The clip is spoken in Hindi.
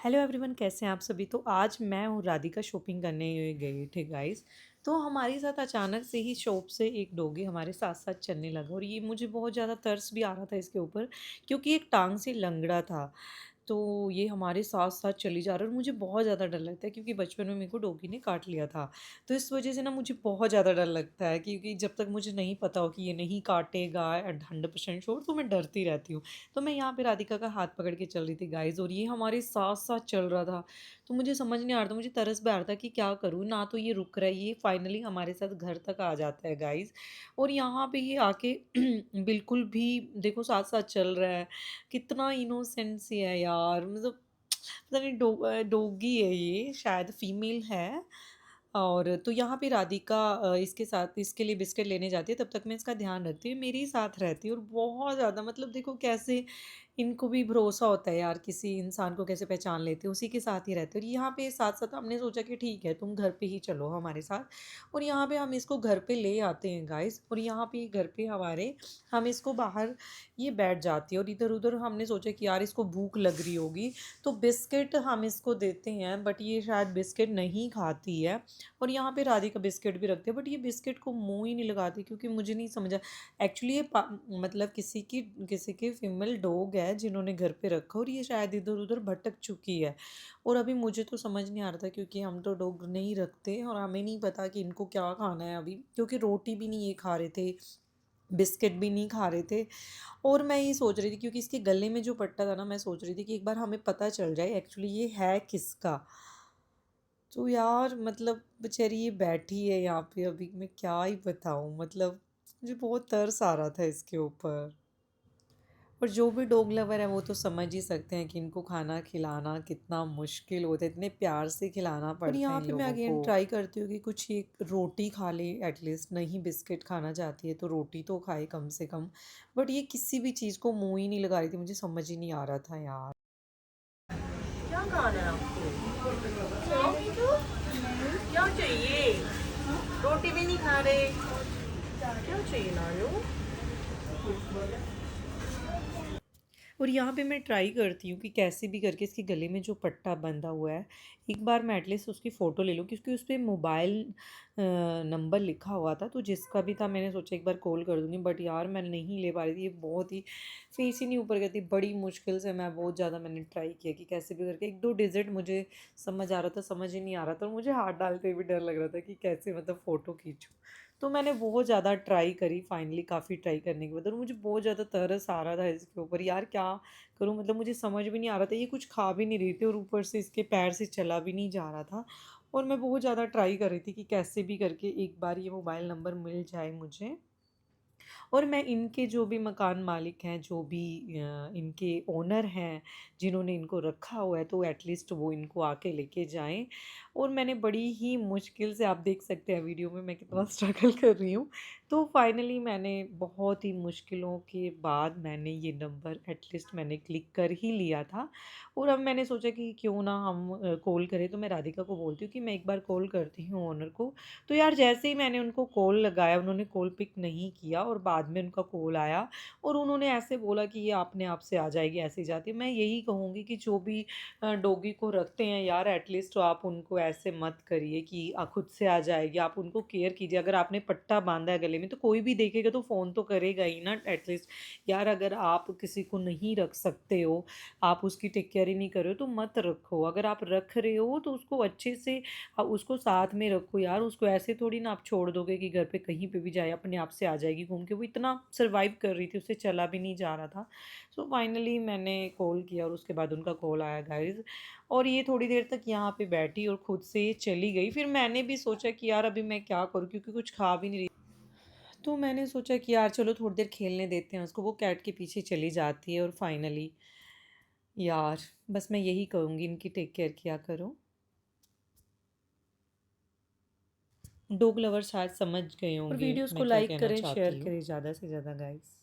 हेलो एवरीवन, कैसे हैं आप सभी। तो आज मैं और राधिका शॉपिंग करने गए थे गाइस। तो हमारे साथ अचानक से ही शॉप से एक डॉगी हमारे साथ साथ चलने लगा और ये मुझे बहुत ज़्यादा तरस भी आ रहा था इसके ऊपर, क्योंकि एक टांग से लंगड़ा था। तो ये हमारे साथ साथ चली जा रहा है और मुझे बहुत ज़्यादा डर लगता है, क्योंकि बचपन में मेरे को डॉगी ने काट लिया था। तो इस वजह से ना मुझे बहुत ज़्यादा डर लगता है, क्योंकि जब तक मुझे नहीं पता हो कि ये नहीं काटेगा 100% श्योर, तो मैं डरती रहती हूँ। तो मैं यहाँ पे राधिका का हाथ पकड़ के चल रही थी गाइज, और ये हमारे साथ साथ चल रहा था। तो मुझे समझ नहीं आ रहा था, मुझे तरस भी आ रहा था कि क्या करूँ। ना तो ये रुक रहा है, ये फाइनली हमारे साथ घर तक आ जाता है गाइज। और यहाँ पे ये आके बिल्कुल भी देखो साथ साथ चल रहा है। कितना इनोसेंसी है यार, मतलब पता नहीं डोगी है, ये शायद फीमेल है। और तो यहाँ पे राधिका इसके साथ इसके लिए बिस्किट लेने जाती है, तब तक मैं इसका ध्यान रखती हूँ, मेरे ही साथ रहती है। और बहुत ज़्यादा मतलब देखो कैसे इनको भी भरोसा होता है यार, किसी इंसान को कैसे पहचान लेते हैं, उसी के साथ ही रहते हैं। और यहाँ पे साथ साथ हमने सोचा कि ठीक है तुम घर पे ही चलो हमारे साथ। और यहाँ पे हम इसको घर पे ले आते हैं गाइस। और यहाँ पे घर पे हमारे हम इसको बाहर ये बैठ जाती है, और इधर उधर हमने सोचा कि यार इसको भूख लग रही होगी, तो बिस्किट हम इसको देते हैं, बट ये शायद बिस्किट नहीं खाती है। और यहाँ पे राधिका बिस्किट भी रखते हैं, बट ये बिस्किट को मुंह ही नहीं लगाती, क्योंकि मुझे नहीं समझा एक्चुअली ये मतलब किसी की फीमेल डॉग है जिन्होंने घर पे रखा, और ये शायद इधर उधर भटक चुकी है। और अभी मुझे तो समझ नहीं आ रहा था, क्योंकि हम तो डॉग नहीं रखते और हमें नहीं पता कि इनको क्या खाना है अभी, क्योंकि रोटी भी नहीं ये खा रहे थे, बिस्किट भी नहीं खा रहे थे। और मैं ये सोच रही थी, क्योंकि इसके गले में जो पट्टा था ना, मैं सोच रही थी कि एक बार हमें पता चल जाए एक्चुअली ये है किसका। तो यार मतलब बेचारी ये बैठी है यहाँ पे, अभी मैं क्या ही बताऊँ, मतलब मुझे बहुत तरस आ रहा था इसके ऊपर। और जो भी डॉग लवर है वो तो समझ ही सकते हैं कि इनको खाना खिलाना कितना मुश्किल होता है, इतने प्यार से खिलाना और पड़ता है यहाँ इन पे मैं लोगों अगेन को ट्राई करती हूँ कि कुछ एक रोटी खा ले एटलीस्ट, नहीं बिस्किट खाना चाहती है तो रोटी तो खाए कम से कम। बट ये किसी भी चीज़ को मुंह ही नहीं लगा रही थी, मुझे समझ ही नहीं आ रहा था यार। क्या खाना है आपको? क्या चाहिए? रोटी भी नहीं खा रहे, क्या चाहिए नानू? और यहाँ पे मैं ट्राई करती हूँ कि कैसे भी करके इसके गले में जो पट्टा बंधा हुआ है, एक बार मैं एटलीस्ट उसकी फ़ोटो ले लूँ, क्योंकि उस पे मोबाइल नंबर लिखा हुआ था, तो जिसका भी था मैंने सोचा एक बार कॉल कर दूँगी। बट यार मैं नहीं ले पा रही थी, ये बहुत ही फेस ही नहीं ऊपर करती, बड़ी मुश्किल से मैं बहुत ज़्यादा मैंने ट्राई किया कि कैसे भी करके एक दो डिजिट मुझे समझ आ रहा था, समझ ही नहीं आ रहा था, और मुझे हाथ डालते हुए डर लग रहा था कि कैसे मतलब फ़ोटो खींचूँ। तो मैंने बहुत ज़्यादा ट्राई करी, फाइनली काफ़ी ट्राई करने के बाद, और मुझे बहुत ज़्यादा तरस आ रहा था इसके ऊपर यार, क्या करूँ, मतलब मुझे समझ भी नहीं आ रहा था, ये कुछ खा भी नहीं रही थी और ऊपर से इसके पैर से चला भी नहीं जा रहा था। और मैं बहुत ज़्यादा ट्राई कर रही थी कि कैसे भी करके एक बार ये मोबाइल नंबर मिल जाए मुझे, और मैं इनके जो भी मकान मालिक हैं, जो भी इनके ओनर हैं, जिन्होंने इनको रखा हुआ है, तो एटलीस्ट वो इनको आके लेके जाएँ। और मैंने बड़ी ही मुश्किल से, आप देख सकते हैं वीडियो में मैं कितना स्ट्रगल कर रही हूँ। तो फाइनली मैंने बहुत ही मुश्किलों के बाद मैंने ये नंबर एटलीस्ट मैंने क्लिक कर ही लिया था। और अब मैंने सोचा कि क्यों ना हम कॉल करें, तो मैं राधिका को बोलती हूँ कि मैं एक बार कॉल करती हूँ ओनर को। तो यार जैसे ही मैंने उनको कॉल लगाया, उन्होंने कॉल पिक नहीं किया, और बाद में उनका कॉल आया और उन्होंने ऐसे बोला कि ये अपने आप से आ जाएगी, ऐसे ही जाती है। मैं यही कहूँगी कि जो भी डॉगी को रखते हैं यार, एटलीस्ट तो आप उनको ऐसे मत करिए कि खुद से आ जाएगी, आप उनको केयर कीजिए। अगर आपने पट्टा बांधा है गले में, तो कोई भी देखेगा तो फ़ोन तो करेगा ही ना एटलीस्ट। यार अगर आप किसी को नहीं रख सकते हो, आप उसकी टेक केयर ही नहीं कर रहे हो, तो मत रखो। अगर आप रख रहे हो तो उसको अच्छे से उसको साथ में रखो यार, उसको ऐसे थोड़ी ना आप छोड़ दोगे कि घर पे कहीं पे भी जाए अपने आप से आ जाएगी घूम के। वो इतना सर्वाइव कर रही थी, उससे चला भी नहीं जा रहा था। सो फाइनली मैंने कॉल किया और उसके बाद उनका कॉल आया गाइज, और ये थोड़ी देर तक यहाँ पे बैठी और खुद से चली गई। फिर मैंने भी सोचा कि यार अभी मैं क्या करूँ, क्योंकि कुछ खा भी नहीं रही। तो मैंने सोचा कि यार चलो थोड़ी देर खेलने देते हैं उसको, वो कैट के पीछे चली जाती है। और फाइनली यार बस मैं यही कहूँगी, इनकी टेक केयर किया करो। डॉग लवर शायद समझ गए और होंगे वीडियोस को मैं क्या लाइक कहना करें, शेयर चाहती हूँ करें ज़्यादा से ज़्यादा गाइस।